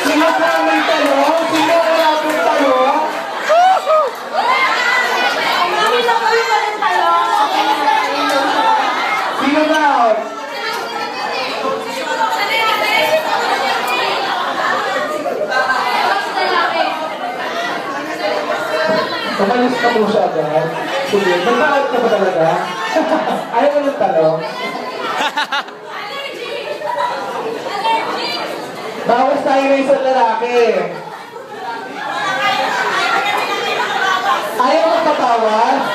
Sino ba may tanong? Sino ba may tanong? Sino ba? Kamalis ka po siya agad. Sige, nagbalag ka ba talaga? Ayaw mo ng tanong? Bawas tayo na isang lalaki. Ayaw mo papawas?